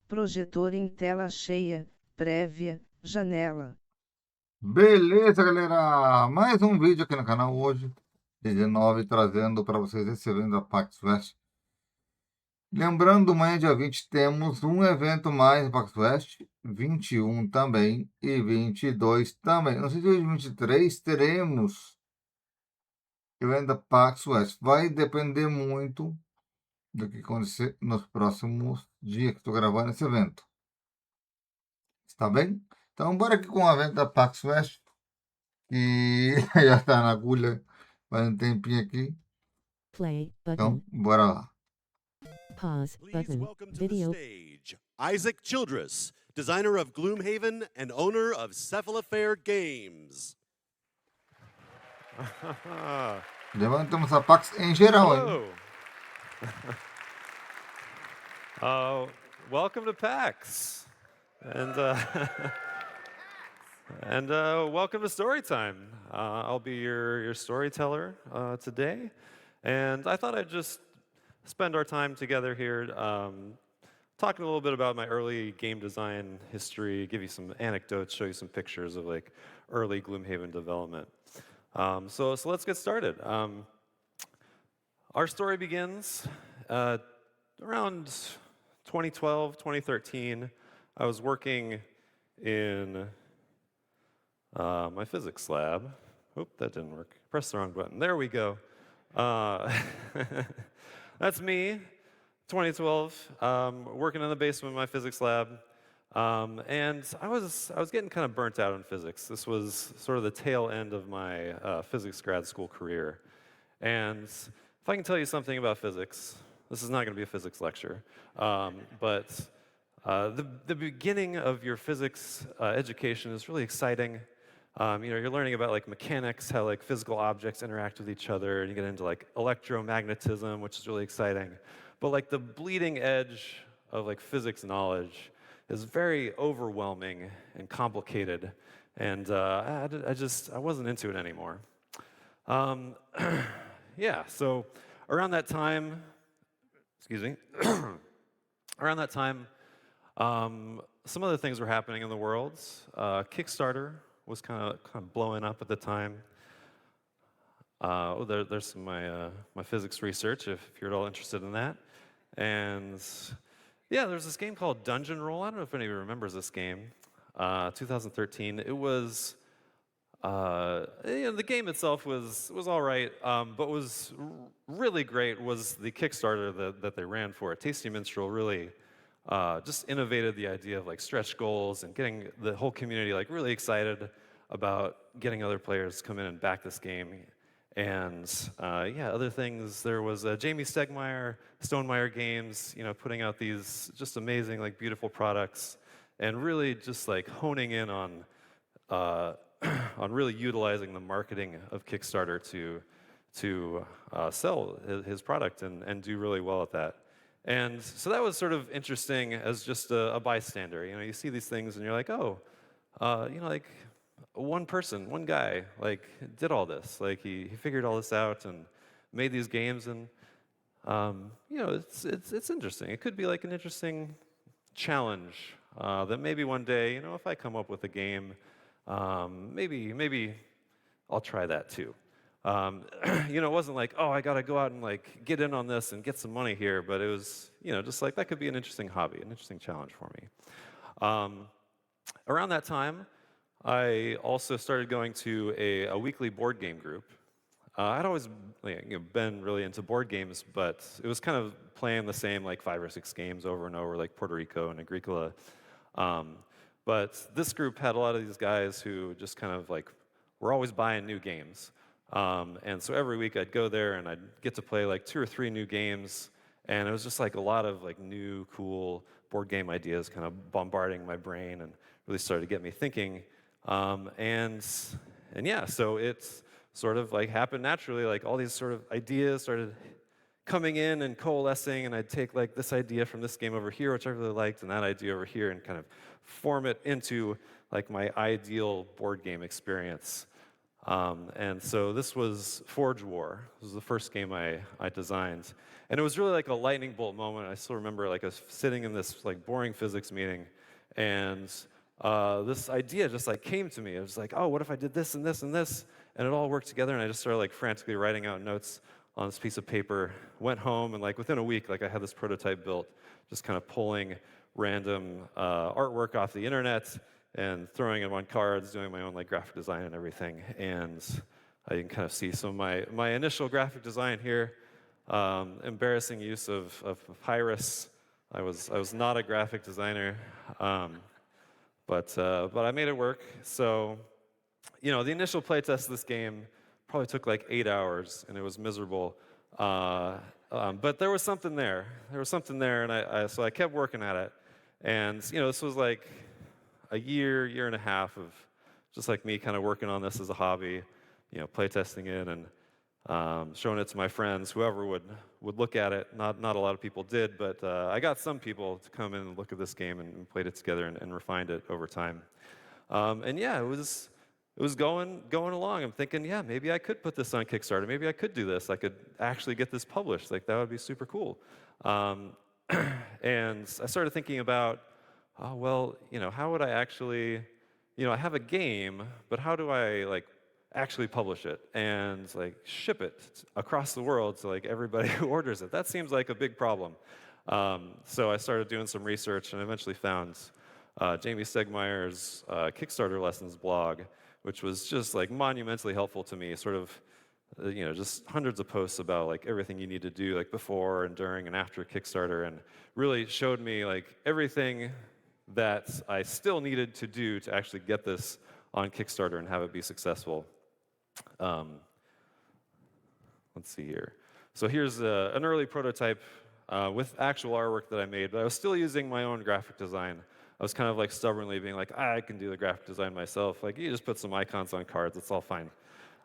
projetor em tela cheia, prévia, janela. Beleza, galera! Mais um vídeo aqui no canal hoje, 19, trazendo para vocês esse evento da Pax West. Lembrando, amanhã, dia 20, temos um evento mais no Pax West, 21 também e 22 também. No dia 23 teremos evento da Pax West. Vai depender muito do que acontecer nos próximos dias que estou gravando esse evento. Está bem? Então, bora aqui com o evento da Pax West. E já está na agulha faz um tempinho aqui. Play Então, button. bora lá. Pause Please button. welcome to Video. the stage Isaac Childres, designer of Gloomhaven and owner of Cephalofair Games. Levantamos a Pax em geral, hein? Hello. Welcome to PAX. And welcome to Storytime. I'll be your storyteller today. And I thought I'd just spend our time together here talking a little bit about my early game design history, give you some anecdotes, show you some pictures of like early Gloomhaven development. So let's get started. Our story begins around 2012, 2013. I was working in my physics lab. Oop, that didn't work. Press the wrong button. There we go. That's me, 2012, working in the basement of my physics lab. And I was getting kind of burnt out on physics. This was sort of the tail end of my physics grad school career. And if I can tell you something about physics, this is not going to be a physics lecture, but the beginning of your physics education is really exciting. You're learning about like mechanics, how like physical objects interact with each other, and you get into like electromagnetism, which is really exciting. But like the bleeding edge of like physics knowledge is very overwhelming and complicated, and I wasn't into it anymore. Yeah, so around that time, around that time, some other things were happening in the world. Kickstarter was kind of blowing up at the time. There's some my physics research if you're at all interested in that. And yeah, there's this game called Dungeon Roll. I don't know if anybody remembers this game. 2013. It was the game itself was all right, but what was really great was the Kickstarter that they ran for it. Tasty Minstrel really just innovated the idea of like stretch goals and getting the whole community like really excited about getting other players to come in and back this game. And yeah, other things. There was Jamie Stegmaier, Stonemaier Games, putting out these just amazing, like beautiful products, and really just like honing in on on really utilizing the marketing of Kickstarter to sell his product and do really well at that. And so that was sort of interesting as just a bystander. You see these things and you're like, oh, like one person, one guy, like did all this. Like he figured all this out and made these games, and it's interesting. It could be like an interesting challenge that maybe one day, if I come up with a game, maybe I'll try that too. It wasn't like, oh, I gotta go out and like get in on this and get some money here, but it was, just like that could be an interesting hobby, an interesting challenge for me. Around that time, I also started going to a weekly board game group. I'd always been really into board games, but it was kind of playing the same like 5 or 6 games over and over, like Puerto Rico and Agricola. But this group had a lot of these guys who just kind of like were always buying new games. And so every week I'd go there and I'd get to play like 2 or 3 new games, and it was just like a lot of like new, cool board game ideas kind of bombarding my brain and really started to get me thinking. And yeah, so it's sort of like happened naturally, like all these sort of ideas started coming in and coalescing, and I'd take like this idea from this game over here, which I really liked, and that idea over here, and kind of form it into like my ideal board game experience. And so this was Forge War. This was the first game I designed. And it was really like a lightning bolt moment. I still remember like I was sitting in this like boring physics meeting, and this idea just like came to me. It was like, oh, what if I did this and this and this? And it all worked together, and I just started like frantically writing out notes on this piece of paper, went home, and like within a week, like I had this prototype built, just kind of pulling random artwork off the internet and throwing it on cards, doing my own like graphic design and everything. And you can kind of see some of my initial graphic design here. Embarrassing use of papyrus. I was not a graphic designer, but I made it work. So, you know, the initial playtest of this game probably took like 8 hours, and it was miserable. But there was something there. There was something there, and so I kept working at it. And you know, this was like a year and a half of just like me kind of working on this as a hobby, you know, playtesting it and showing it to my friends, whoever would look at it. Not a lot of people did, but I got some people to come in and look at this game and played it together and refined it over time. And yeah, it was going along. I'm thinking, yeah, maybe I could put this on Kickstarter. Maybe I could do this. I could actually get this published. Like, that would be super cool. And I started thinking about, oh, well, you know, how would I actually, you know, I have a game, but how do I, like, actually publish it and, like, ship it across the world to, like, everybody who orders it? That seems like a big problem. So I started doing some research and eventually found Jamie Stegmeier's Kickstarter Lessons blog, which was just like monumentally helpful to me, sort of, you know, just hundreds of posts about like everything you need to do like before and during and after Kickstarter, and really showed me like everything that I still needed to do to actually get this on Kickstarter and have it be successful. Let's see here. So here's an early prototype with actual artwork that I made, but I was still using my own graphic design. I was kind of like stubbornly being like, I can do the graphic design myself. Like, you just put some icons on cards, it's all fine.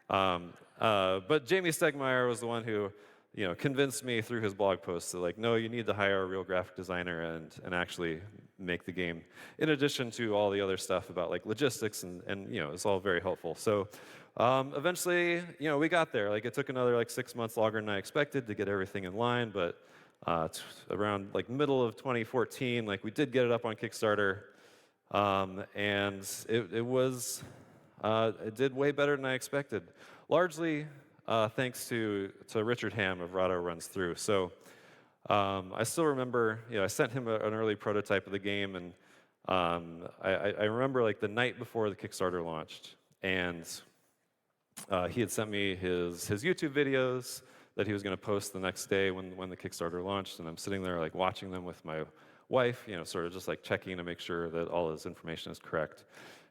But Jamie Stegmeier was the one who, you know, convinced me through his blog posts that like, no, you need to hire a real graphic designer and actually make the game. In addition to all the other stuff about like logistics and you know, it's all very helpful. So eventually, you know, we got there. Like, it took another like 6 months longer than I expected to get everything in line, but around like middle of 2014, like we did get it up on Kickstarter, and it did way better than I expected, largely thanks to Richard Ham of Rahdo Runs Through. So I still remember, you know, I sent him an early prototype of the game, and I remember like the night before the Kickstarter launched, and he had sent me his YouTube videos that he was going to post the next day when the Kickstarter launched, and I'm sitting there like watching them with my wife, you know, sort of just like checking to make sure that all his information is correct.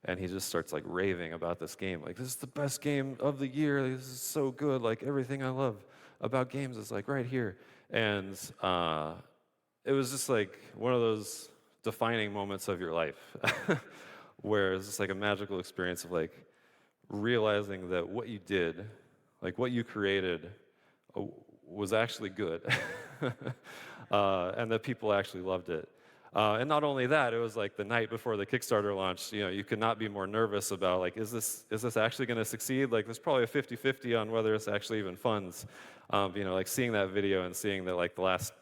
And he just starts like raving about this game, like, this is the best game of the year, this is so good, like everything I love about games is like right here. And it was just like one of those defining moments of your life where it's just like a magical experience of like realizing that what you did, like what you created, was actually good, and that people actually loved it. And not only that, it was like the night before the Kickstarter launched. You know, you could not be more nervous about like, is this actually going to succeed? Like, there's probably a 50-50 on whether it's actually even funds. You know, like seeing that video and seeing that like the last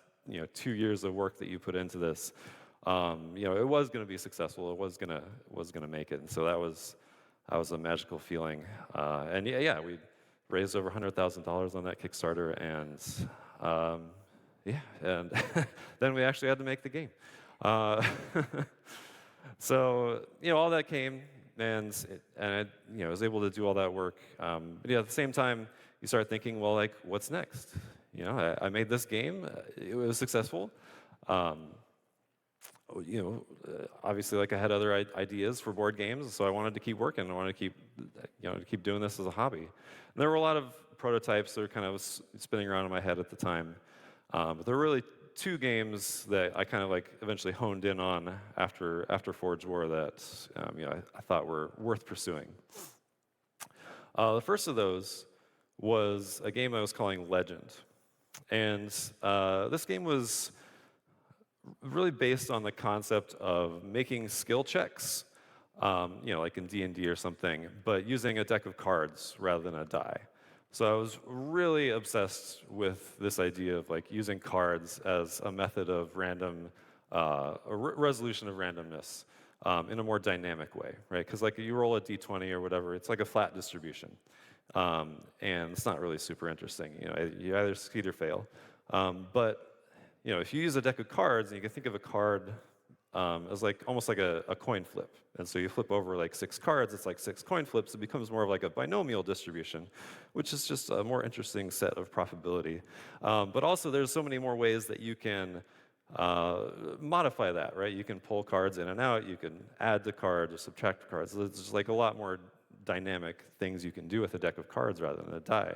2 years of work that you put into this, you know, it was going to be successful. It was gonna make it. And so that was a magical feeling. And yeah, we raised over $100,000 on that Kickstarter, and and then we actually had to make the game. So, you know, all that came, and I, you know, was able to do all that work. But yeah, at the same time, you start thinking, well, like, what's next? You know, I made this game. It was successful. You know, obviously, like, I had other ideas for board games, so I wanted to keep working. I wanted to keep doing this as a hobby. And there were a lot of prototypes that were kind of spinning around in my head at the time. But there were really two games that I kind of like eventually honed in on after Forge War that you know, I thought were worth pursuing. The first of those was a game I was calling Legend, and this game was really based on the concept of making skill checks like in D&D or something, but using a deck of cards rather than a die. So I was really obsessed with this idea of like using cards as a method of random, resolution of randomness in a more dynamic way, right? Because like you roll a d20 or whatever, it's like a flat distribution, and it's not really super interesting. You either succeed or fail. But if you use a deck of cards, and you can think of a card as like almost like a coin flip. And so you flip over like 6 cards, it's like 6 coin flips, it becomes more of like a binomial distribution, which is just a more interesting set of probability. But also there's so many more ways that you can modify that, right? You can pull cards in and out, you can add to cards or subtract cards. There's just like a lot more dynamic things you can do with a deck of cards rather than a die.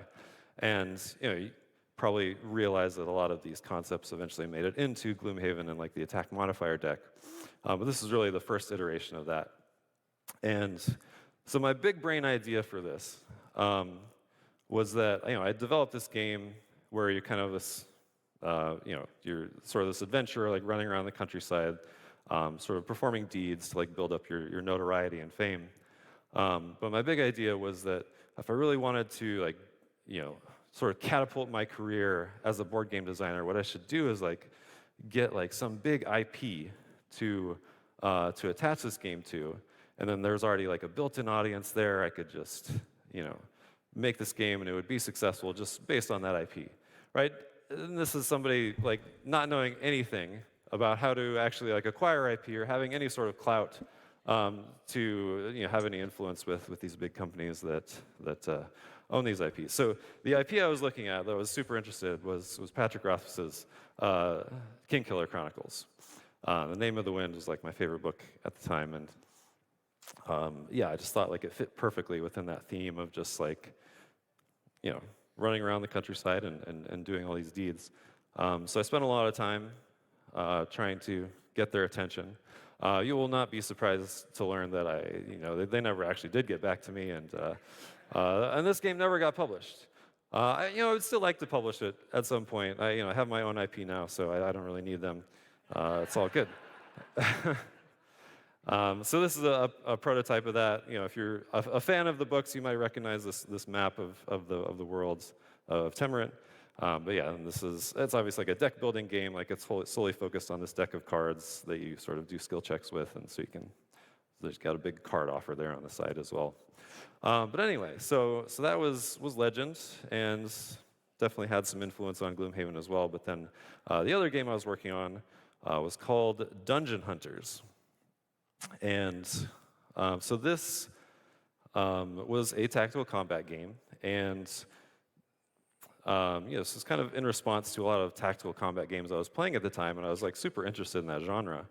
And you probably realize that a lot of these concepts eventually made it into Gloomhaven and like the attack modifier deck. But this is really the first iteration of that. And so my big brain idea for this was that I developed this game where you're kind of this, you're sort of this adventurer, like running around the countryside, sort of performing deeds to like build up your notoriety and fame. But my big idea was that if I really wanted to like, sort of catapult my career as a board game designer, what I should do is like get like some big IP to attach this game to, and then there's already like a built-in audience there. I could just make this game and it would be successful just based on that IP, right? And this is somebody like not knowing anything about how to actually like acquire IP or having any sort of clout to have any influence with these big companies that own these IPs. So the IP I was looking at that I was super interested was Patrick Rothfuss's Kingkiller Chronicles. The Name of the Wind was like my favorite book at the time, and I just thought like it fit perfectly within that theme of just like running around the countryside and doing all these deeds. So I spent a lot of time trying to get their attention. You will not be surprised to learn that they never actually did get back to me, and this game never got published. I would still like to publish it at some point. I have my own IP now, so I don't really need them. It's all good. So this is a prototype of that. If you're a fan of the books, you might recognize this map of the worlds of Temerant. But yeah, and it's obviously like a deck building game. Like it's solely focused on this deck of cards that you sort of do skill checks with, and so there's got a big card offer there on the side as well. But anyway, so that was Legend, and definitely had some influence on Gloomhaven as well. But then the other game I was working on was called Dungeon Hunters. And so this was a tactical combat game, and this is kind of in response to a lot of tactical combat games I was playing at the time, and I was like super interested in that genre,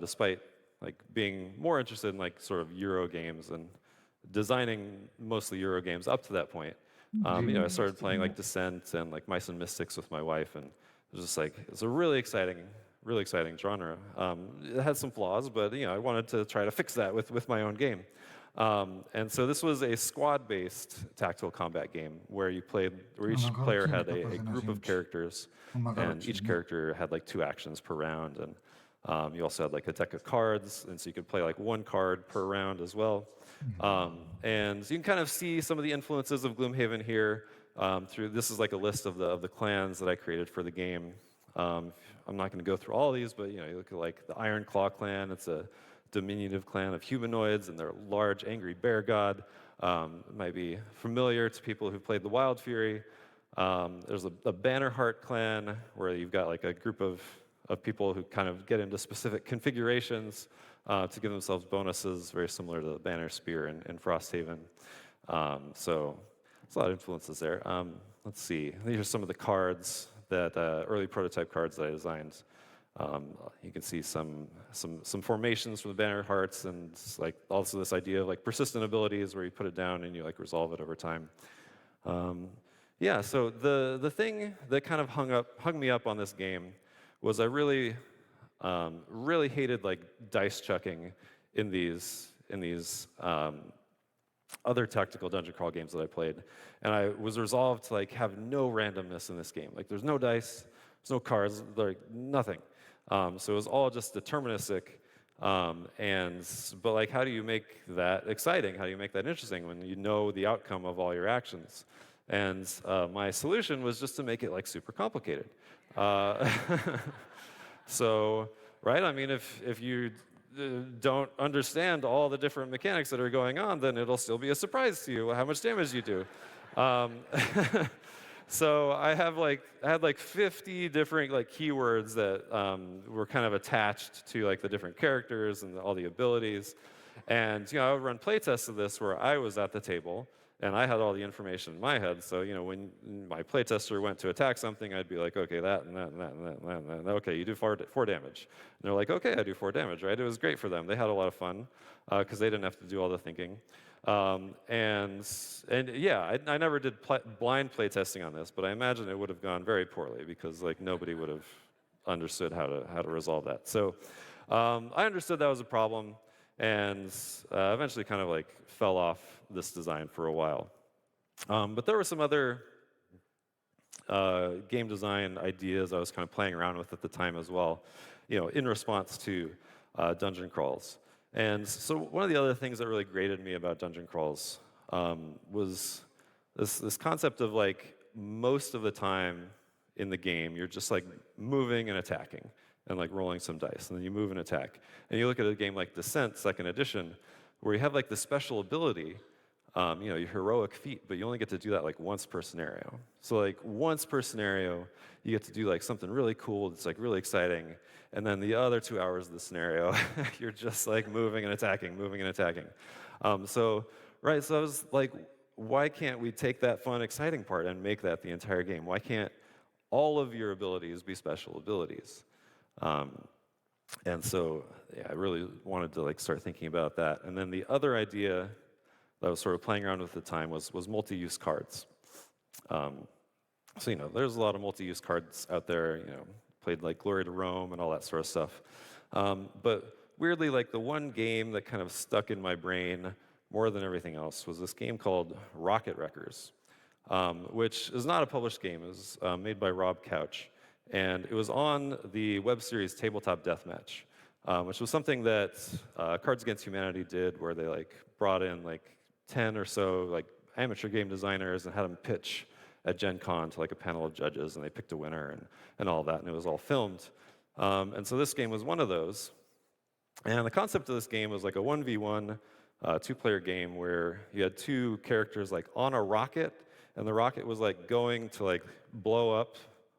despite like being more interested in like sort of Euro games and designing mostly Euro games up to that point. I started playing like Descent and like Mice and Mystics with my wife, and it was just like it's a really exciting genre. It had some flaws, but I wanted to try to fix that with my own game. And so this was a squad-based tactical combat game where each player had a group of characters, and each character had like 2 actions per round, and you also had like a deck of cards, and so you could play like 1 card per round as well. And you can kind of see some of the influences of Gloomhaven here. This is like a list of the clans that I created for the game. I'm not going to go through all these, but you look at like the Iron Claw clan. It's a diminutive clan of humanoids, and they're a large, angry bear god. It might be familiar to people who played the Wild Fury. There's a Bannerheart clan, where you've got like a group of people who kind of get into specific configurations to give themselves bonuses, very similar to the Banner Spear in Frosthaven. So there's a lot of influences there. Let's see. These are some of the cards that early prototype cards that I designed. You can see some formations from the Banner Hearts, and like also this idea of like persistent abilities where you put it down and you like resolve it over time. So the thing that kind of hung me up on this game was I really hated like dice chucking in these other tactical dungeon crawl games that I played, and I was resolved to like have no randomness in this game. Like there's no dice, there's no cards, like nothing. So it was all just deterministic, But like, how do you make that exciting? How do you make that interesting when you know the outcome of all your actions? And my solution was just to make it like super complicated. Uh, so, right? I mean, if you don't understand all the different mechanics that are going on, then it'll still be a surprise to you how much damage you do. Um, so I had like 50 different like keywords that were kind of attached to like the different characters and all the abilities. And I would run playtests of this where I was at the table and I had all the information in my head. So when my playtester went to attack something, I'd be like, okay, that and that and that and that and that. And that. Okay, you do four damage. And they're like, okay, I do 4 damage, right? It was great for them. They had a lot of fun because they didn't have to do all the thinking. And yeah, I never did blind playtesting on this, but I imagine it would have gone very poorly because like nobody would have understood how to resolve that. So I understood that was a problem, and eventually kind of like fell off this design for a while. But there were some other game design ideas I was kind of playing around with at the time as well, in response to dungeon crawls. And so one of the other things that really grated me about dungeon crawls was this concept of like most of the time in the game you're just like moving and attacking and like rolling some dice, and then you move and attack. And you look at a game like Descent, Second Edition, where you have like the special ability, your heroic feat, but you only get to do that like once per scenario. So like once per scenario, you get to do like something really cool that's like really exciting, and then the other 2 hours of the scenario, you're just like moving and attacking, moving and attacking. So I was like, why can't we take that fun, exciting part and make that the entire game? Why can't all of your abilities be special abilities? And so yeah, I really wanted to like start thinking about that. And then the other idea that I was sort of playing around with at the time was multi-use cards. So there's a lot of multi-use cards out there. Played like Glory to Rome and all that sort of stuff. But weirdly, like the one game that kind of stuck in my brain more than everything else was this game called Rocket Wreckers, which is not a published game. It was made by Rob Couch. And it was on the web series Tabletop Deathmatch, which was something that Cards Against Humanity did, where they like brought in like 10 or so like amateur game designers and had them pitch at Gen Con to like a panel of judges, and they picked a winner and all that, and it was all filmed. And so this game was one of those. And the concept of this game was like a 1v1 two-player game where you had 2 characters like on a rocket, and the rocket was like going to like blow up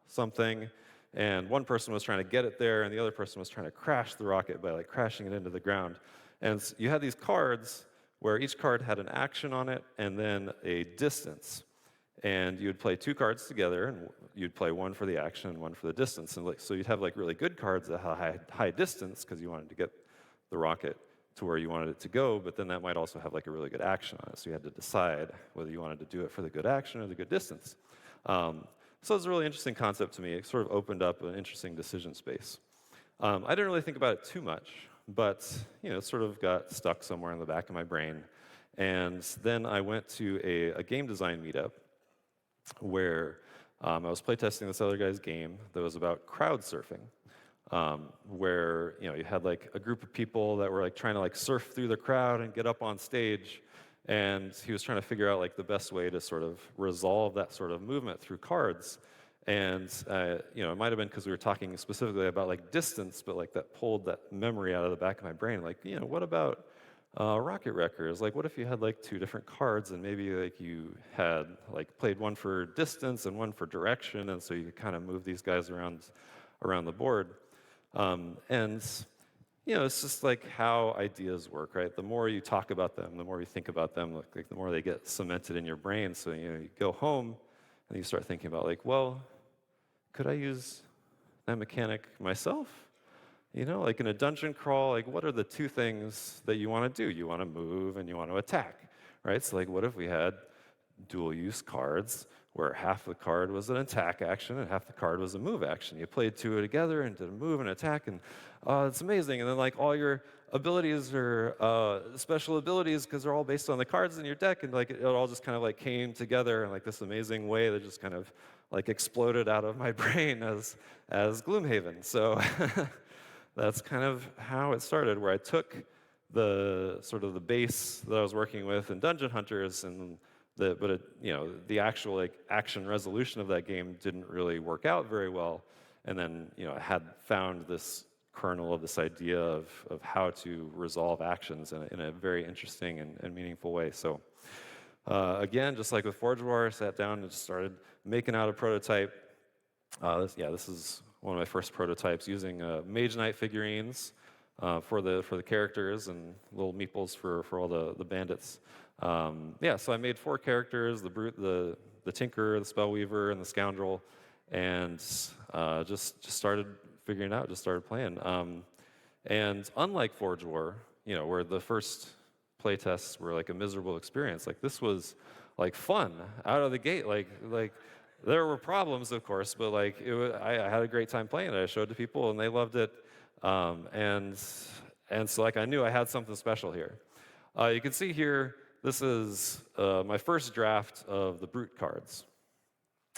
something, and one person was trying to get it there, and the other person was trying to crash the rocket by like crashing it into the ground. And you had these cards where each card had an action on it and then a distance. And you would play 2 cards together, and you'd play one for the action and one for the distance. And so you'd have like really good cards that had high distance because you wanted to get the rocket to where you wanted it to go, but then that might also have like a really good action on it. So you had to decide whether you wanted to do it for the good action or the good distance. So it's a really interesting concept to me. It sort of opened up an interesting decision space. I didn't really think about it too much, but it sort of got stuck somewhere in the back of my brain. And then I went to a game design meetup where I was playtesting this other guy's game that was about crowd surfing, where you had like a group of people that were like trying to like surf through the crowd and get up on stage. And he was trying to figure out like the best way to sort of resolve that sort of movement through cards. And it might have been because we were talking specifically about like distance, but like that pulled that memory out of the back of my brain. Like, what about Rocket Wreckers? Like, what if you had like 2 different cards, and maybe like you had like played one for distance and one for direction, and so you could kind of move these guys around the board. It's just like how ideas work, right? The more you talk about them, the more you think about them, like the more they get cemented in your brain. So you go home and you start thinking about like, well, could I use that mechanic myself? Like in a dungeon crawl, like what are the 2 things that you want to do? You want to move and you want to attack, right? So like what if we had dual use cards where half the card was an attack action and half the card was a move action? You played 2 together and did a move and attack, and it's amazing. And then like all your abilities are special abilities because they're all based on the cards in your deck, and like it all just kind of like came together in like this amazing way that just kind of like exploded out of my brain as Gloomhaven. So that's kind of how it started, where I took the sort of the base that I was working with in Dungeon Hunters, and the actual like action resolution of that game didn't really work out very well. And then I had found this kernel of this idea of how to resolve actions in a very interesting and meaningful way. So again, just like with Forge War, I sat down and just started making out a prototype. This is one of my first prototypes using Mage Knight figurines for the characters and little meeples for all the bandits. So I made 4 characters: the Brute, the Tinker, the Spellweaver, and the Scoundrel, and just started figuring it out, just started playing. And unlike Forge War, where the first playtests were like a miserable experience, like this was like fun out of the gate. Like there were problems, of course, but like I had a great time playing it. I showed it to people and they loved it. And so like I knew I had something special here. You can see here, this is my first draft of the Brute cards.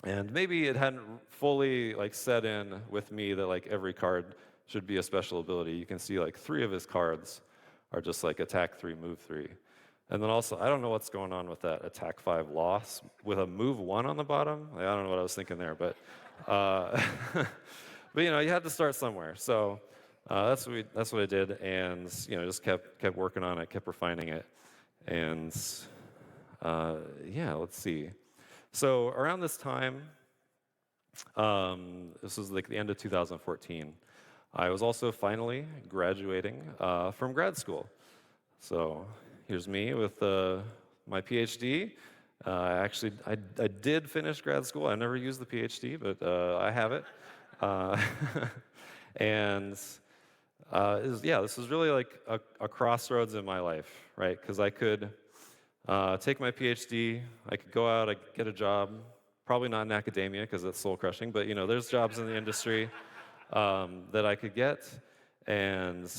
And maybe it hadn't fully like set in with me that like every card should be a special ability. You can see like 3 of his cards are just like attack 3, move 3. And then also, I don't know what's going on with that attack 5 loss with a move 1 on the bottom. Like, I don't know what I was thinking there, but but you had to start somewhere. So that's what I did, and just kept working on it, kept refining it, and let's see. So around this time, this was like the end of 2014. I was also finally graduating from grad school. So here's me with my PhD. I did finish grad school. I never used the PhD, but I have it. And this was really like a crossroads in my life, right? Because I could take my PhD, I could go out, I could get a job, probably not in academia because it's soul crushing, but there's jobs in the industry that I could get, and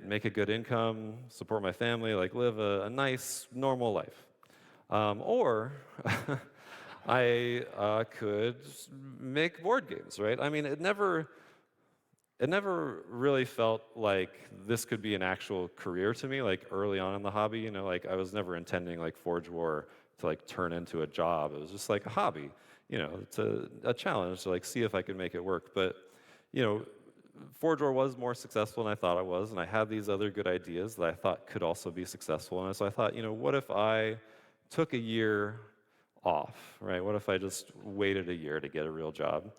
make a good income, support my family, like live a nice normal life. Or I could make board games, right? I mean, it never really felt like this could be an actual career to me, like early on in the hobby, like I was never intending like Forge War to like turn into a job. It was just like a hobby, it's a challenge to like see if I could make it work. But, Forge War was more successful than I thought it was, and I had these other good ideas that I thought could also be successful. And so I thought, what if I took a year off, right? What if I just waited a year to get a real job?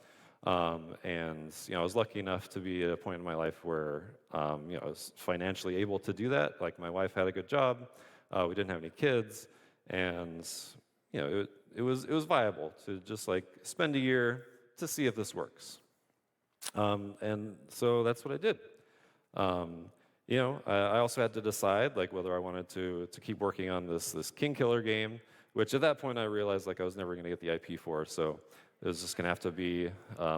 And I was lucky enough to be at a point in my life where I was financially able to do that. Like my wife had a good job, we didn't have any kids, and it was viable to just like spend a year to see if this works. And so that's what I did. I also had to decide like whether I wanted to keep working on this King Killer game, which at that point I realized like I was never going to get the IP for. So it was just going to have to be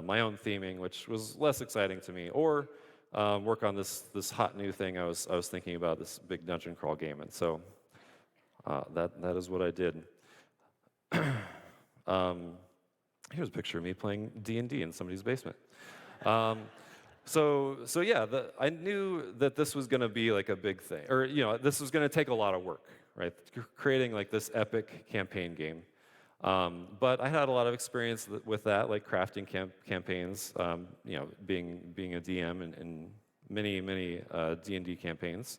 my own theming, which was less exciting to me, or work on this hot new thing I was thinking about, this big dungeon crawl game. And so that is what I did. Here's a picture of me playing D&D in somebody's basement. I knew that this was going to be like a big thing, or this was going to take a lot of work, right? Creating like this epic campaign game. But I had a lot of experience with that, like crafting campaigns, being a DM in many D&D campaigns,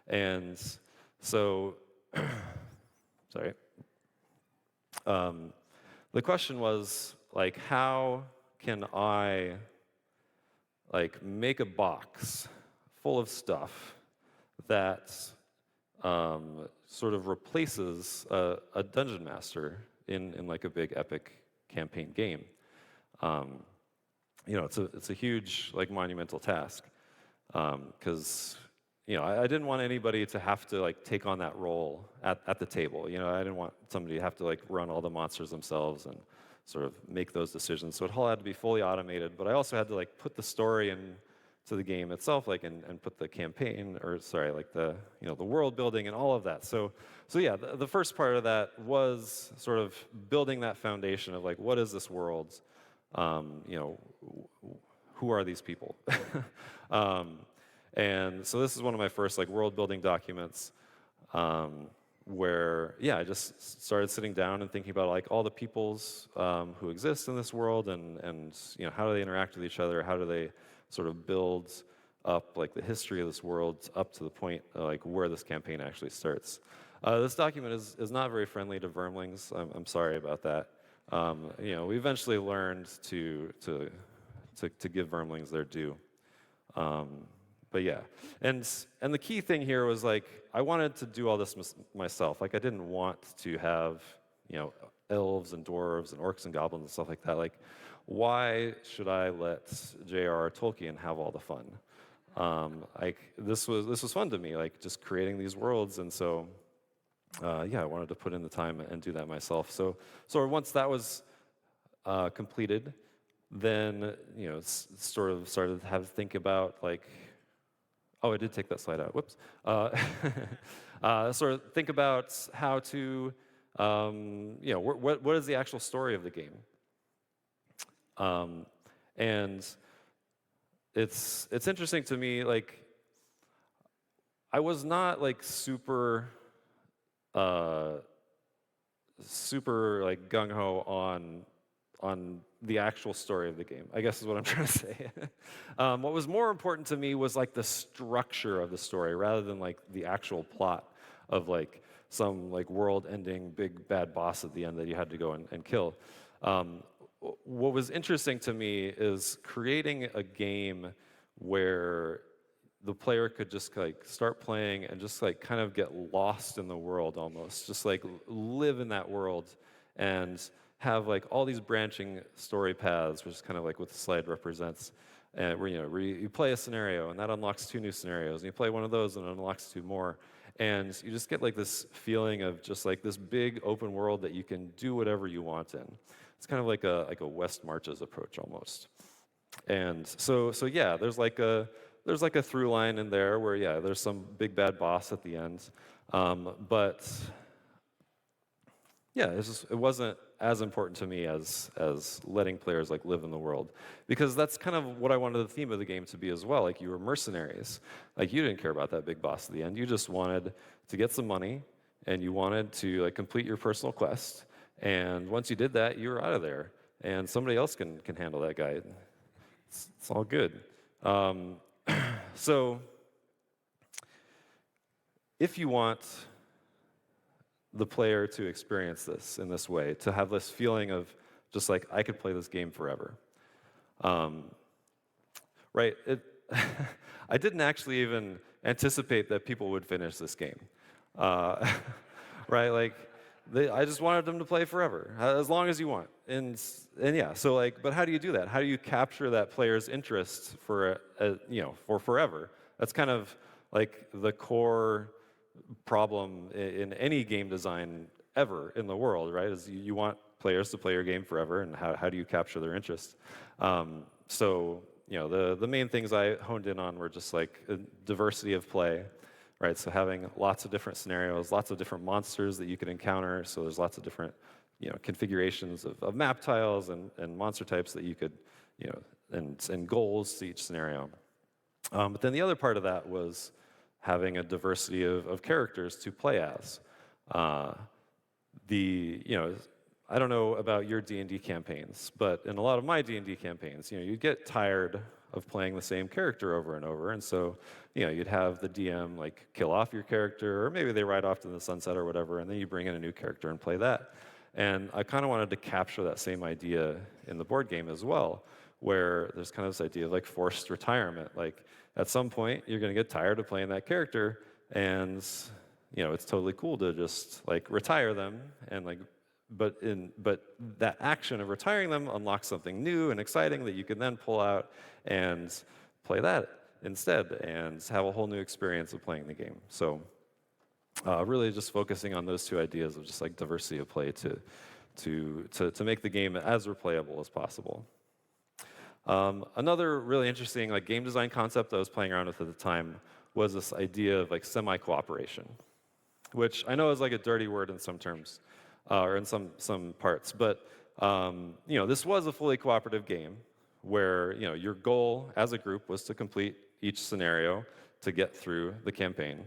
and so sorry. The question was like, how can I like make a box full of stuff that sort of replaces a dungeon master in like a big epic campaign game? It's a huge like monumental task, because I didn't want anybody to have to like take on that role at the table. I didn't want somebody to have to like run all the monsters themselves and sort of make those decisions. So it all had to be fully automated, but I also had to like put the story into the game itself, like and put the campaign, the world building and all of that. So the first part of that was sort of building that foundation of like, what is this world? who are these people? And so this is one of my first like world building documents, where I just started sitting down and thinking about like all the peoples who exist in this world, and how do they interact with each other? How do they sort of build up like the history of this world up to the point like where this campaign actually starts. This document is not very friendly to vermlings. I'm sorry about that. We eventually learned to give vermlings their due. But yeah, and the key thing here was like I wanted to do all this myself. Like I didn't want to have elves and dwarves and orcs and goblins and stuff like that. Like, why should I let J.R.R. Tolkien have all the fun? Like this was fun to me, like just creating these worlds, and so I wanted to put in the time and do that myself. So once that was completed, then sort of started to have to think about like, oh, I did take that slide out. Whoops. Sort of think about how to what is the actual story of the game, and it's interesting to me, like I was not like super like gung-ho on the actual story of the game, I guess is what I'm trying to say. What was more important to me was like the structure of the story rather than like the actual plot of like some like world-ending big bad boss at the end that you had to go and kill. What was interesting to me is creating a game where the player could just like start playing and just like kind of get lost in the world almost, just like live in that world and have like all these branching story paths, which is kind of like what the slide represents. And where you play a scenario and that unlocks 2 new scenarios, and you play one of those and it unlocks 2 more. And you just get like this feeling of just like this big open world that you can do whatever you want in. It's kind of like a West Marches approach almost. And so yeah, there's like a through line in there where there's some big bad boss at the end, but it wasn't as important to me as letting players like live in the world, because that's kind of what I wanted the theme of the game to be as well. Like you were mercenaries, like you didn't care about that big boss at the end. You just wanted to get some money, and you wanted to like complete your personal quest. And once you did that, you were out of there, and somebody else can handle that guy. It's all good. So if you want the player to experience this in this way, to have this feeling of just like, I could play this game forever. Right? I didn't actually even anticipate that people would finish this game. Right? Like, I just wanted them to play forever, as long as you want. And so like, but how do you do that? How do you capture that player's interest for forever? That's kind of like the core problem in any game design ever in the world, right? Is you want players to play your game forever, and how do you capture their interest? So the main things I honed in on were just like a diversity of play, right? So having lots of different scenarios, lots of different monsters that you can encounter. So there's lots of different configurations of map tiles and monster types that you could and goals to each scenario. But then the other part of that was having a diversity of characters to play as. I don't know about your D&D campaigns, but in a lot of my D&D campaigns, you get tired of playing the same character over and over, and so you'd have the DM like kill off your character, or maybe they ride off to the sunset or whatever, and then you bring in a new character and play that. And I kind of wanted to capture that same idea in the board game as well, where there's kind of this idea of like forced retirement. Like at some point, you're going to get tired of playing that character, and it's totally cool to just like retire them, and like, but that action of retiring them unlocks something new and exciting that you can then pull out and play that instead, and have a whole new experience of playing the game. So really just focusing on those 2 ideas of just like diversity of play to make the game as replayable as possible. Another really interesting like game design concept I was playing around with at the time was this idea of like semi-cooperation, which I know is like a dirty word in some terms, or in some parts, but this was a fully cooperative game, where your goal as a group was to complete each scenario to get through the campaign.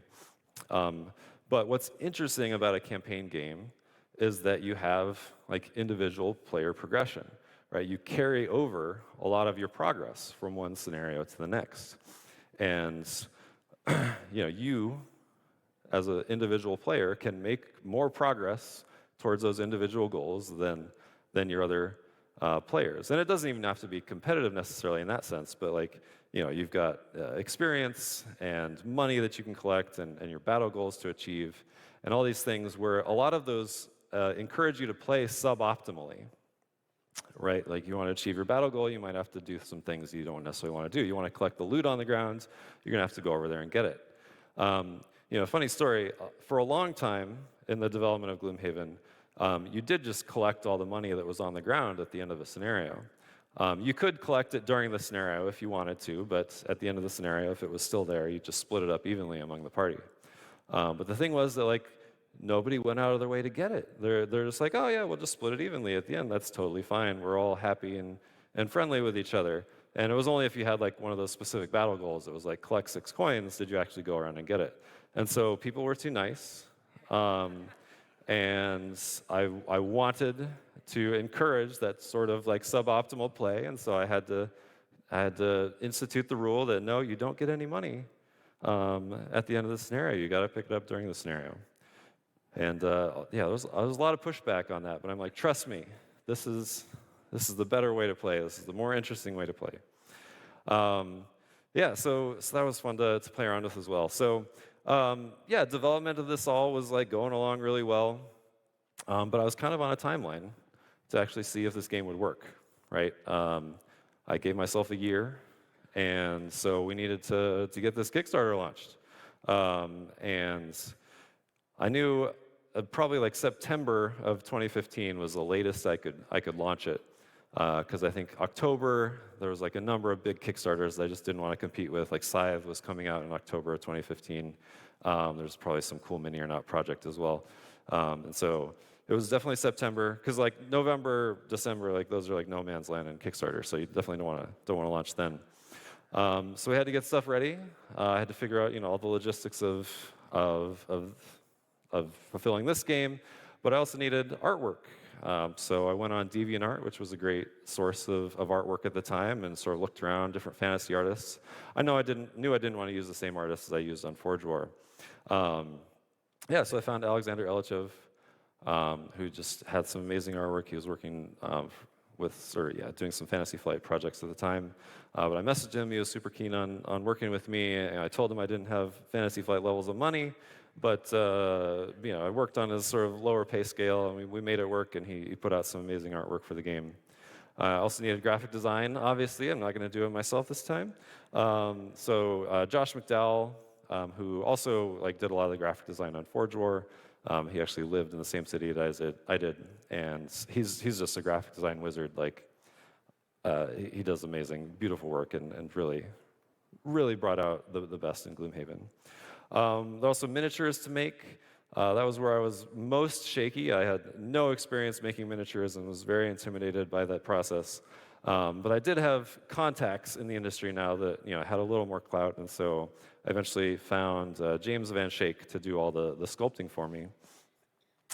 But what's interesting about a campaign game is that you have like individual player progression, right? You carry over a lot of your progress from one scenario to the next. And you as an individual player can make more progress towards those individual goals than your other players. And it doesn't even have to be competitive necessarily in that sense, but like, you've got experience and money that you can collect and your battle goals to achieve and all these things where a lot of those encourage you to play suboptimally, right? Like you want to achieve your battle goal, you might have to do some things you don't necessarily want to do. You want to collect the loot on the ground, you're going to have to go over there and get it. Funny story, for a long time in the development of Gloomhaven, you did just collect all the money that was on the ground at the end of a scenario. You could collect it during the scenario if you wanted to, but at the end of the scenario, if it was still there, you just split it up evenly among the party. But the thing was that like nobody went out of their way to get it. They're just like, oh yeah, we'll just split it evenly at the end. That's totally fine. We're all happy and friendly with each other. And it was only if you had like one of those specific battle goals, it was like collect 6 coins, did you actually go around and get it. And so people were too nice. And I wanted to encourage that sort of like suboptimal play, and so I had to institute the rule that no, you don't get any money at the end of the scenario. You got to pick it up during the scenario. And there was a lot of pushback on that, but I'm like, trust me, this is the better way to play. This is the more interesting way to play. So that was fun to play around with as well. So. Development of this all was like going along really well, but I was kind of on a timeline to actually see if this game would work, right? I gave myself a year, and so we needed to get this Kickstarter launched. And I knew probably like September of 2015 was the latest I could launch it, because I think October, there was like a number of big Kickstarters that I just didn't want to compete with. Like Scythe was coming out in October of 2015. There's probably some cool Mini or Not project as well. And so it was definitely September, because like November, December, like those are like no man's land in Kickstarter, so you definitely don't want to launch then. So we had to get stuff ready. I had to figure out all the logistics of fulfilling this game, but I also needed artwork. So I went on DeviantArt, which was a great source of artwork at the time, and sort of looked around different fantasy artists. I knew I didn't want to use the same artists as I used on Forge War. So I found Alexander Elichev, who just had some amazing artwork. He was working doing some Fantasy Flight projects at the time. But I messaged him. He was super keen on working with me. And I told him I didn't have Fantasy Flight levels of money, but I worked on his sort of lower pay scale, and we made it work. And he put out some amazing artwork for the game. I also needed graphic design. Obviously, I'm not going to do it myself this time. So Josh McDowell, who also did a lot of the graphic design on Forge War. He actually lived in the same city as I did, and he's just a graphic design wizard. He does amazing, beautiful work, and really brought out the best in Gloomhaven. There are also miniatures to make. That was where I was most shaky. I had no experience making miniatures and was very intimidated by that process. But I did have contacts in the industry now that had a little more clout, and so I eventually found James Van Schaik to do all the sculpting for me.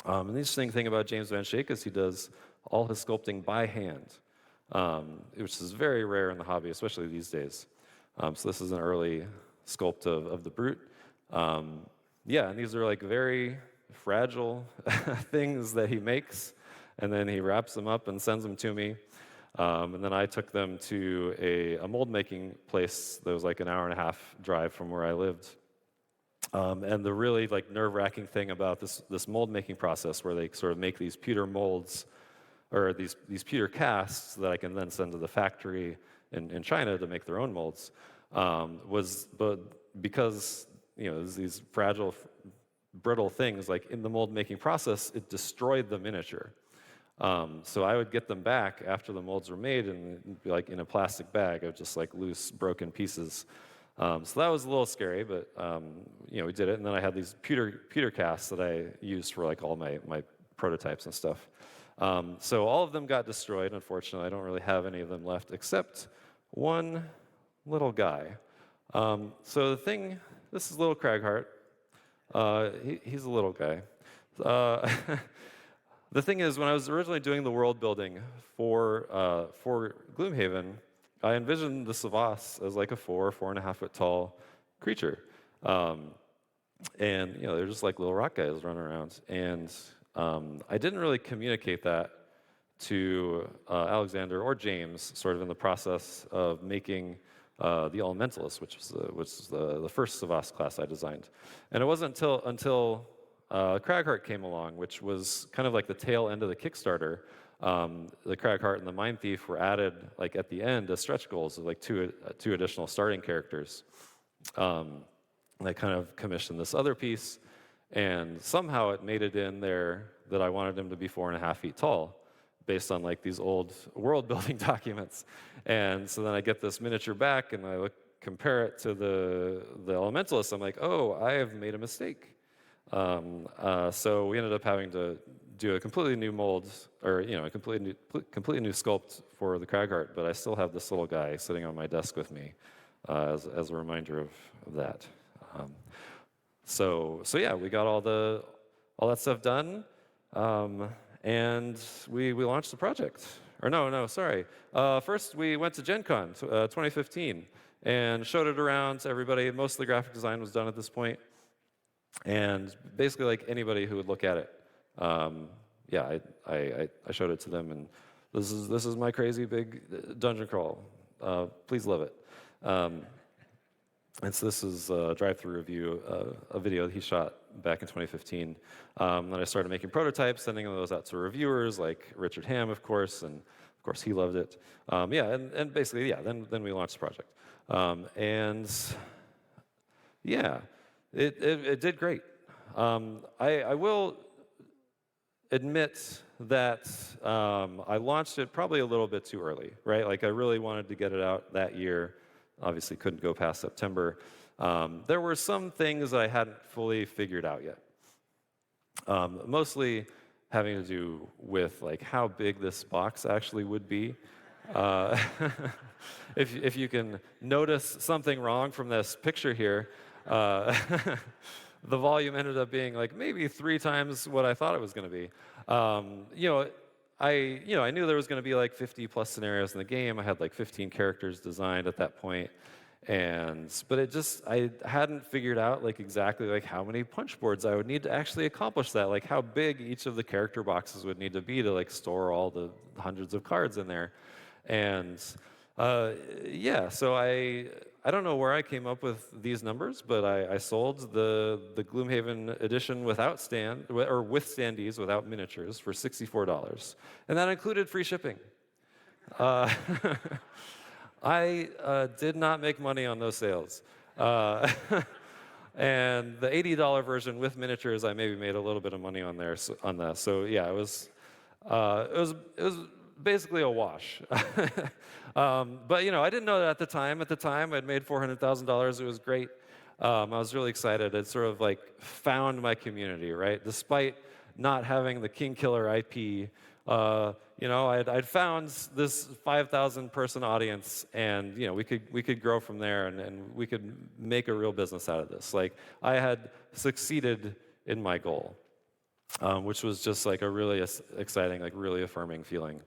And the interesting thing about James Van Schaik is he does all his sculpting by hand, which is very rare in the hobby, especially these days. So this is an early sculpt of the Brute. And these are very fragile things that he makes, and then he wraps them up and sends them to me. And then I took them to a mold making place that was like an hour and a half drive from where I lived. And the really nerve-wracking thing about this mold making process, where they sort of make these pewter molds or these pewter casts that I can then send to the factory in China to make their own molds, but because these fragile, brittle things, in the mold making process, it destroyed the miniature. So I would get them back after the molds were made, and it'd be in a plastic bag of just loose, broken pieces. So that was a little scary, but we did it. And then I had these pewter casts that I used for all my prototypes and stuff. So all of them got destroyed, unfortunately. I don't really have any of them left, except one little guy. So this is little Craghart. He's a little guy. The thing is, when I was originally doing the world building for Gloomhaven, I envisioned the Savas as like a 4.5 foot tall creature. And they're just like little rock guys running around. And I didn't really communicate that to Alexander or James, sort of in the process of making the Elementalist, which was the first Savas class I designed. And it wasn't until Craghart came along, which was kind of like the tail end of the Kickstarter. The Craghart and the Mind Thief were added like at the end as stretch goals of like two additional starting characters. And I kind of commissioned this other piece, and somehow it made it in there that I wanted him to be 4.5 feet tall, based on like these old world building documents. And so then I get this miniature back, and I compare it to the Elementalist. I'm like, oh, I have made a mistake. So we ended up having to do a completely new mold, or a completely new sculpt for the Craghart. But I still have this little guy sitting on my desk with me as a reminder of that. So yeah, we got all that stuff done, and we launched the project. Or no, sorry. First, we went to Gen Con 2015 and showed it around to everybody. Most of the graphic design was done at this point, and basically, like anybody who would look at it, I showed it to them, and this is my crazy big dungeon crawl. Please love it. And so this is a drive-through review, a video that he shot back in 2015. Then I started making prototypes, sending those out to reviewers like Richard Ham, of course, and of course he loved it. And basically, then we launched the project. It did great. I will admit that I launched it probably a little bit too early, right? Like I really wanted to get it out that year. Obviously couldn't go past September. There were some things that I hadn't fully figured out yet. Mostly having to do with like how big this box actually would be. If you can notice something wrong from this picture here, the volume ended up being like maybe 3 times what I thought it was going to be. I knew there was going to be like 50 plus scenarios in the game. I had like 15 characters designed at that point, but I hadn't figured out like exactly like how many punch boards I would need to actually accomplish that. Like how big each of the character boxes would need to be to like store all the hundreds of cards in there, and so I don't know where I came up with these numbers, but I sold the Gloomhaven edition without with standees, without miniatures, for $64, and that included free shipping. I did not make money on those sales, and the $80 version with miniatures, I maybe made a little bit of money on that. So yeah, it was basically a wash. But I didn't know that at the time. At the time, I'd made $400,000. It was great. I was really excited. I'd sort of like found my community, right? Despite not having the King Killer IP, I'd found this 5,000 person audience, and we could grow from there, and we could make a real business out of this. Like I had succeeded in my goal, which was just like a really exciting, like really affirming feeling.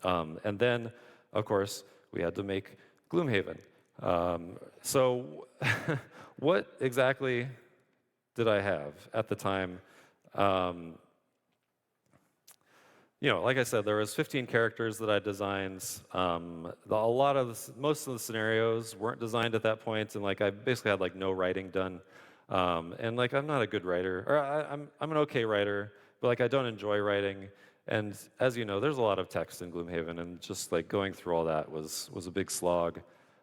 And then, of course, we had to make Gloomhaven. So what exactly did I have at the time? Like I said, there was 15 characters that I designed. Most of the scenarios weren't designed at that point, and like I basically had like no writing done. And like I'm not a good writer, or I'm an okay writer, but like I don't enjoy writing. And as you know, there's a lot of text in Gloomhaven, and just like going through all that was a big slog.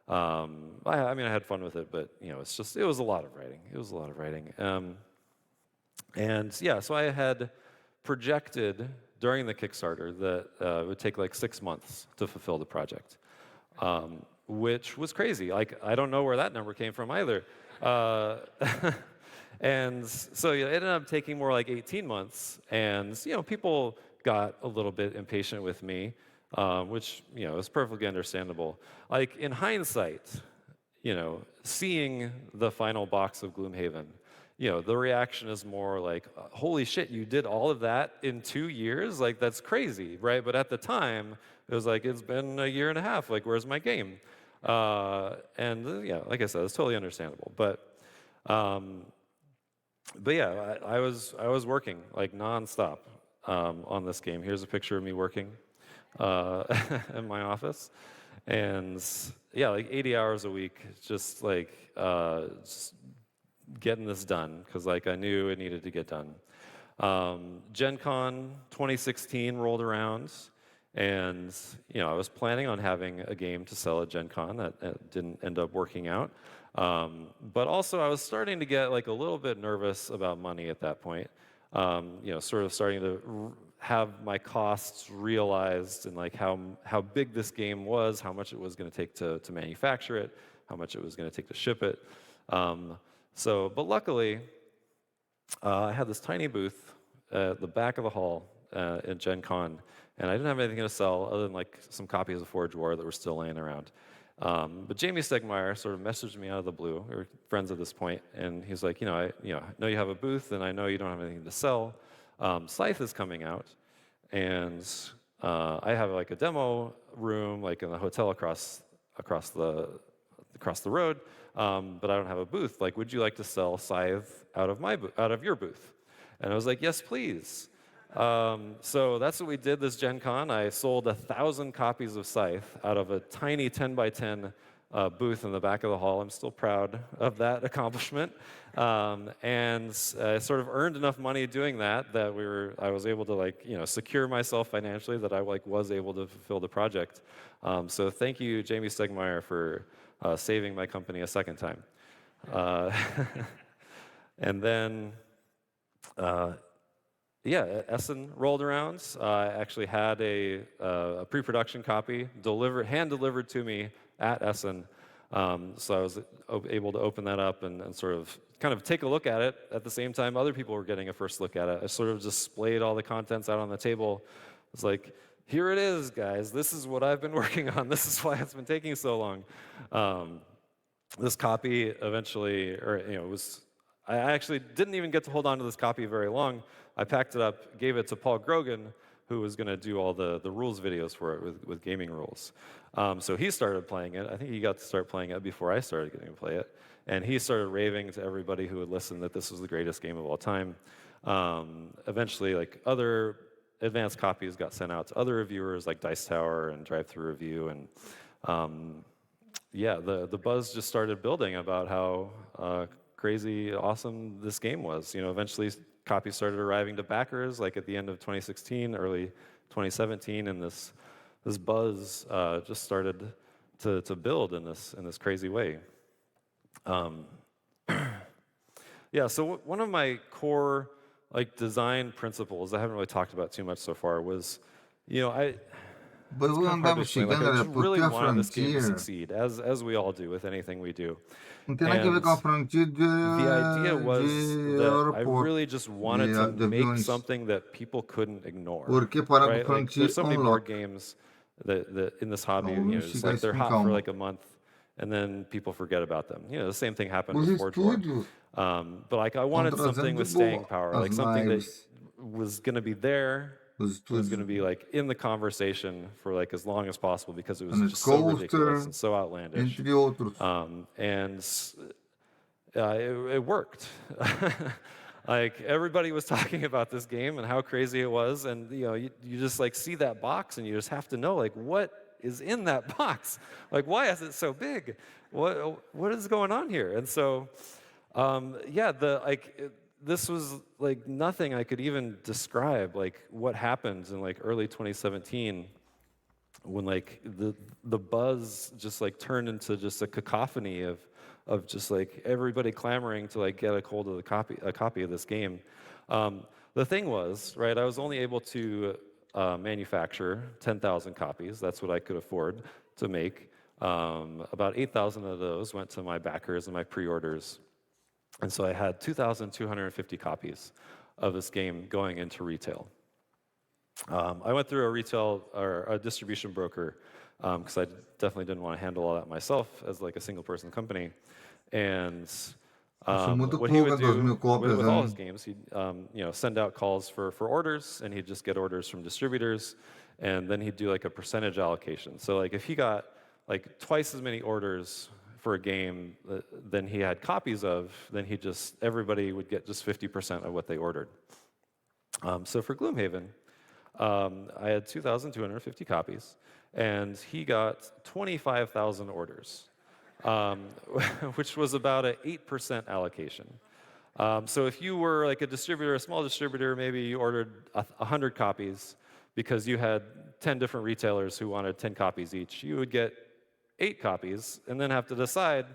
I had fun with it, but it was a lot of writing. It was a lot of writing. So I had projected during the Kickstarter that it would take like 6 months to fulfill the project, which was crazy. Like I don't know where that number came from either. And so it ended up taking more like 18 months, and people got a little bit impatient with me, which is perfectly understandable. Like in hindsight, seeing the final box of Gloomhaven, the reaction is more like, holy shit, you did all of that in 2 years? Like, that's crazy, right? But at the time, it was like, it's been a year and a half. Like, where's my game? Like I said, it's totally understandable. But yeah, I was working like nonstop on this game. Here's a picture of me working in my office, and yeah, like 80 hours a week, just like just getting this done because like I knew it needed to get done. Gen Con 2016 rolled around, and I was planning on having a game to sell at Gen Con that didn't end up working out. But also I was starting to get like a little bit nervous about money at that point. Sort of starting to have my costs realized and like how big this game was, how much it was going to take to manufacture it, how much it was going to take to ship it. But luckily, I had this tiny booth at the back of the hall at Gen Con, and I didn't have anything to sell other than like some copies of Forge War that were still laying around. But Jamie Stegmaier sort of messaged me out of the blue. We were friends at this point, and he's like, I know you have a booth, and I know you don't have anything to sell. Scythe is coming out, and I have like a demo room, like in the hotel across the road, but I don't have a booth. Like, would you like to sell Scythe out of your booth? And I was like, yes, please. So that's what we did this Gen Con. I sold 1,000 copies of Scythe out of a tiny 10 by 10 booth in the back of the hall. I'm still proud of that accomplishment. And I sort of earned enough money doing that I was able to secure myself financially that I was able to fulfill the project. So thank you, Jamie Stegmaier, for saving my company a second time. And then Essen rolled around. I actually had a pre-production copy hand-delivered to me at Essen. So I was able to open that up and sort of kind of take a look at it at the same time other people were getting a first look at it. I sort of displayed all the contents out on the table. I was like, here it is, guys. This is what I've been working on. This is why it's been taking so long. This copy eventually, I actually didn't even get to hold on to this copy very long. I packed it up, gave it to Paul Grogan, who was going to do all the rules videos for it with gaming rules. So he started playing it. I think he got to start playing it before I started getting to play it. And he started raving to everybody who would listen that this was the greatest game of all time. Eventually, like other advanced copies got sent out to other reviewers like Dice Tower and Drive Thru Review. And the buzz just started building about how crazy awesome this game was. Eventually copies started arriving to backers like at the end of 2016, early 2017, and this buzz just started to build in this crazy way. So one of my core design principles I haven't really talked about too much so far was, But it's we kind of hard to andamos explain. Like, I chegando just really porque a wanted this game to Frontier succeed, as we all do with anything we do. não tem nada a ver com a Frontier The idea was de that I aeroporto, really just wanted to de make aviões. something that people couldn't ignore. Porque parar com Right? Like, Frontier there's so many board unlock. games that in this hobby, Não, just like they're com hot for calma. like a month, and then people forget about them. The same thing happened Os with Forge War. estúdios But like I wanted something with staying power, like as something that lives, was going to be there, os was estúdios, going to be like in the conversation for like as long as possible because it was and just so ridiculous Coaster, and so outlandish. entre outros. It worked. Like everybody was talking about this game and how crazy it was, and you just like see that box and you just have to know like what is in that box. Like why is it so big? What is going on here? And so this was like nothing I could even describe like what happened in like early 2017 when like the buzz just like turned into just a cacophony of just like everybody clamoring to like get a hold of a copy of this game. The thing was, right, I was only able to manufacture 10,000 copies. That's what I could afford to make. About 8,000 of those went to my backers and my pre-orders. And so I had 2,250 copies of this game going into retail. I went through a retail or a distribution broker because I definitely didn't want to handle all that myself as like a single person company. And Achei muito what he would pouca, 2.000 do cópias, with all his hein? games, he'd send out calls for orders, and he'd just get orders from distributors, and then he'd do like a percentage allocation. So like if he got like twice as many orders for a game than he had copies of, then everybody would get just 50% of what they ordered. So for Gloomhaven, I had 2,250 copies, and he got 25,000 orders, which was about an 8% allocation. So if you were like a distributor, a small distributor, maybe you ordered 100 copies because you had 10 different retailers who wanted 10 copies each, you would get 8 copies and then have to decide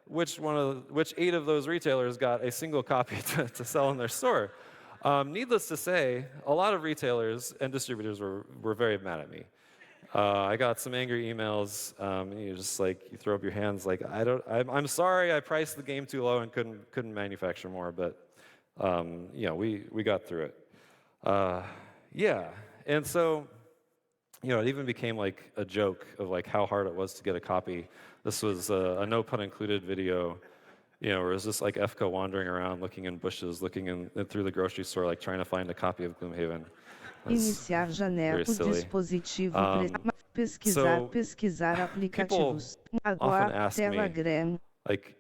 which 8 of those retailers got a single copy to sell in their store. Needless to say, a lot of retailers and distributors were very mad at me. I got some angry emails. You just like you throw up your hands, like I'm sorry, I priced the game too low and couldn't manufacture more, but we got through it. Yeah, and so it even became like a joke of like how hard it was to get a copy. This was a no pun included video. Where it was just like FK wandering around, looking in bushes, looking through the grocery store, like trying to find a copy of Gloomhaven. Iniciar janela do dispositivo. Pesquisar aplicativos. Often ask me, Telegram. like,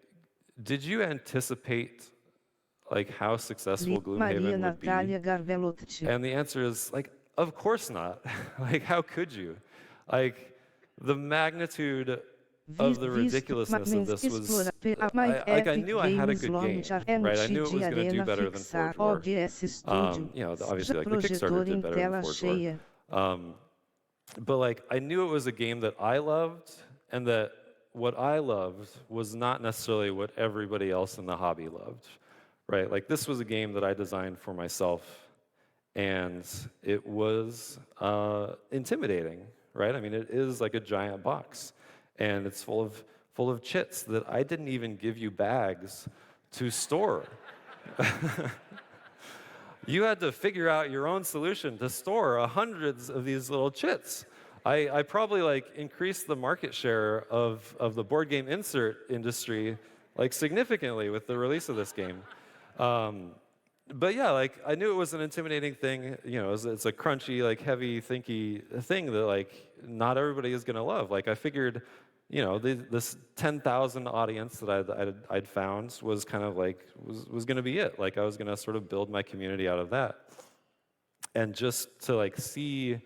did you anticipate like how successful Maria Gloomhaven would be? Natália Garvelotti. And the answer is like, of course not. Like, how could you? Like, the magnitude of the ridiculousness of this was, I knew I had a good game, right? I knew it was going to do better than Forge War. Obviously, like, the Kickstarter did better than Forge War. But, like, I knew it was a game that I loved, and that what I loved was not necessarily what everybody else in the hobby loved, right? Like, this was a game that I designed for myself, and it was intimidating, right? I mean, it is like a giant box. And it's full of chits that I didn't even give you bags to store. You had to figure out your own solution to store hundreds of these little chits. I probably like increased the market share of the board game insert industry like significantly with the release of this game. But yeah, like I knew it was an intimidating thing. It's a crunchy, like heavy, thinky thing that like not everybody is gonna love. Like I figured, this 10,000 audience that I'd found was kind of like was gonna be it. Like I was gonna sort of build my community out of that, and just to like see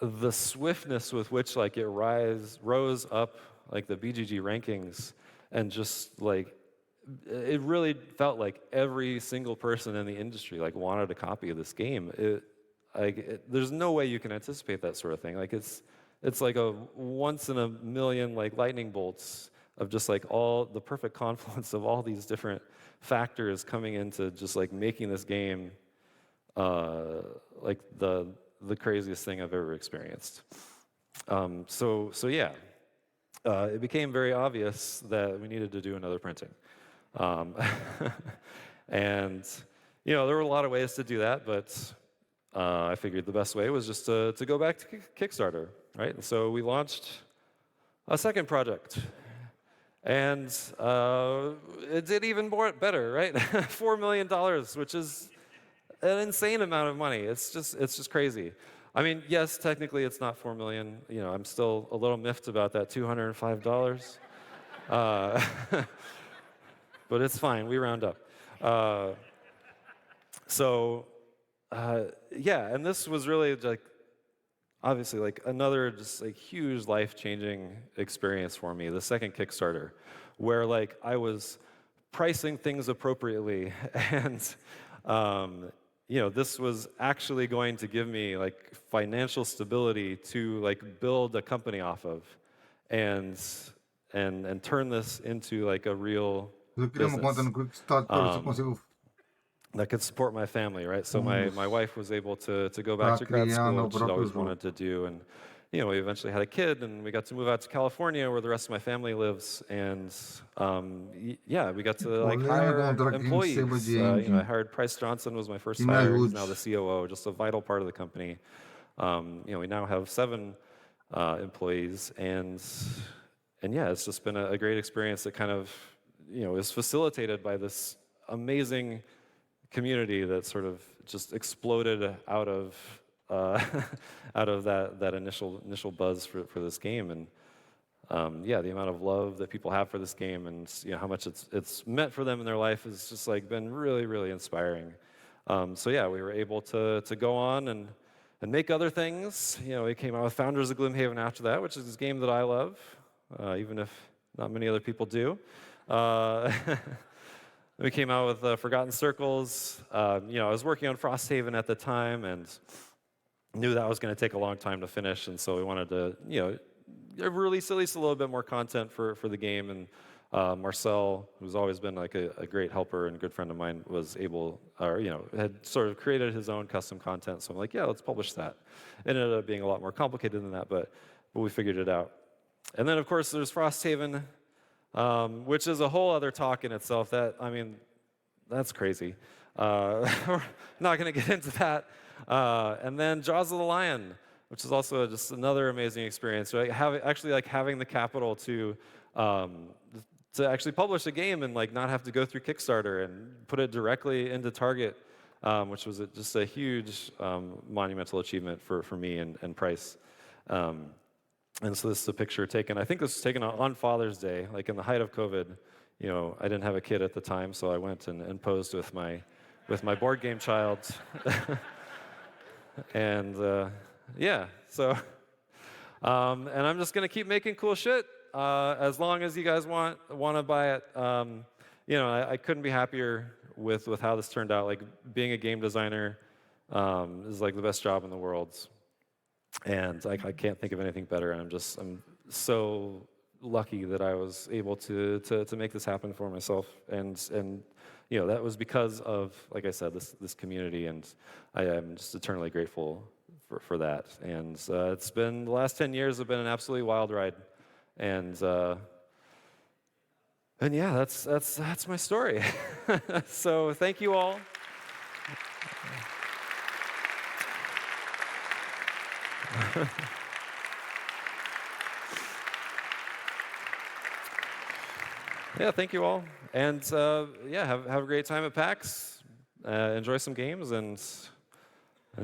the swiftness with which like it rose up like the BGG rankings, and just like it really felt like every single person in the industry like wanted a copy of this game. There's no way you can anticipate that sort of thing. Like it's like a once in a million like lightning bolts of just like all the perfect confluence of all these different factors coming into just like making this game like the craziest thing I've ever experienced. So yeah, it became very obvious that we needed to do another printing. And there were a lot of ways to do that, but I figured the best way was just to go back to Kickstarter, right? And so we launched a second project, and it did even better, right? $4 million, which is an insane amount of money. It's just crazy. I mean, yes, technically it's not $4 million. I'm still a little miffed about that $205. But it's fine. We round up. Yeah, and this was really like, obviously, like another just like huge life-changing experience for me. The second Kickstarter, where like I was pricing things appropriately, and this was actually going to give me like financial stability to like build a company off of, and turn this into like a real Eu queria uma conta no Kickstarter para ver se eu consigo that could support my family, right? So my wife was able to go back to grad school, which she'd always wanted to do, and we eventually had a kid, and we got to move out to California, where the rest of my family lives, and yeah, we got to like Polêmico hire contra quem receba employees. I dinheiro hired Price Johnson was my first que me hire. He's ajude. now the COO, just a vital part of the company. We now have 7 employees, and yeah, it's just been a great experience that kind of is facilitated by this amazing community that sort of just exploded out of that initial buzz for this game, and yeah, the amount of love that people have for this game, and how much it's meant for them in their life has just like been really, really inspiring. So yeah, we were able to go on and make other things. We came out with Founders of Gloomhaven after that, which is a game that I love, even if not many other people do. We came out with Forgotten Circles. I was working on Frosthaven at the time and knew that was going to take a long time to finish, and so we wanted to, release at least a little bit more content for the game. And Marcel, who's always been like a great helper and a good friend of mine, was able, or had sort of created his own custom content. So I'm like, yeah, let's publish that. It ended up being a lot more complicated than that, but we figured it out. And then, of course, there's Frosthaven, which is a whole other talk in itself. That's crazy. We're not going to get into that. And then Jaws of the Lion, which is also just another amazing experience. Right? Having the capital to actually publish a game and like not have to go through Kickstarter and put it directly into Target, which was just a huge monumental achievement for me and Price. And so this is a picture taken, I think this was taken on Father's Day, like in the height of COVID. I didn't have a kid at the time, so I went and posed with my board game child. And yeah, so, and I'm just gonna keep making cool shit as long as you guys want to buy it. I couldn't be happier with how this turned out. Like being a game designer is like the best job in the world. And I can't think of anything better, and I'm so lucky that I was able to make this happen for myself, and that was because of, like I said, this community, and I am just eternally grateful for that. And it's been, the last 10 years have been an absolutely wild ride, and yeah, that's my story. So thank you all. Yeah, thank you all, and yeah, have a great time at PAX. Enjoy some games, and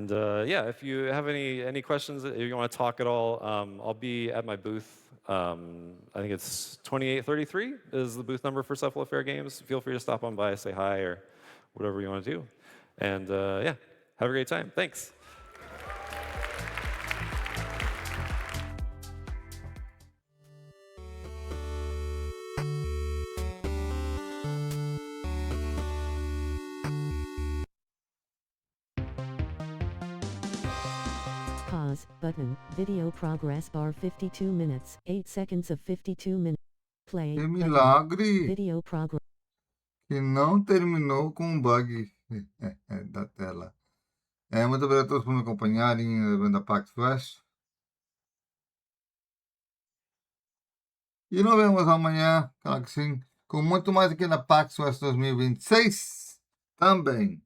yeah, if you have any questions, if you want to talk at all, I'll be at my booth. I think it's 2833 is the booth number for Cephalo Fair Games. Feel free to stop on by, say hi, or whatever you want to do, and yeah, have a great time. Thanks. Pause button. Video progress bar 52 minutes. 8 seconds of 52 minutes. Play Que button. milagre Video progress. que não terminou com um bug da tela. Muito obrigado a todos por me acompanharem no evento da PAX Flash. E nos vemos amanhã, claro que sim, com muito mais aqui na PAX Flash 2026 também.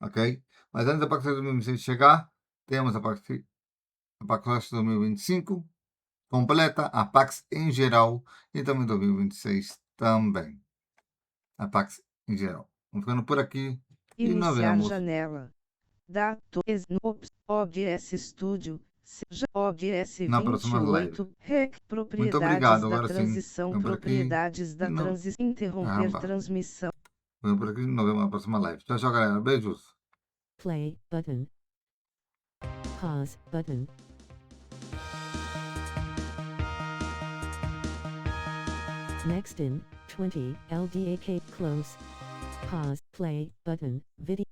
Ok? Mas antes da PAX Flash 2026 chegar, temos a PAX Flash 2025 completa, a PAX em geral e também 2026 também. A PAX em geral. Vamos ficando por aqui e nos Iniciar vemos. janela. Dato OBS Studio. OBS Na próxima live. 28. REC. Propriedades obrigado, da agora sim. transição. Vamos por aqui. Propriedades da E não- transição. Interromper Caramba. transmissão. Vamos por aqui e nos vemos na próxima live. Tchau, tchau, galera. Beijos. Play button. Pause button. Next in 20 LDAK close. Pause play button. Video.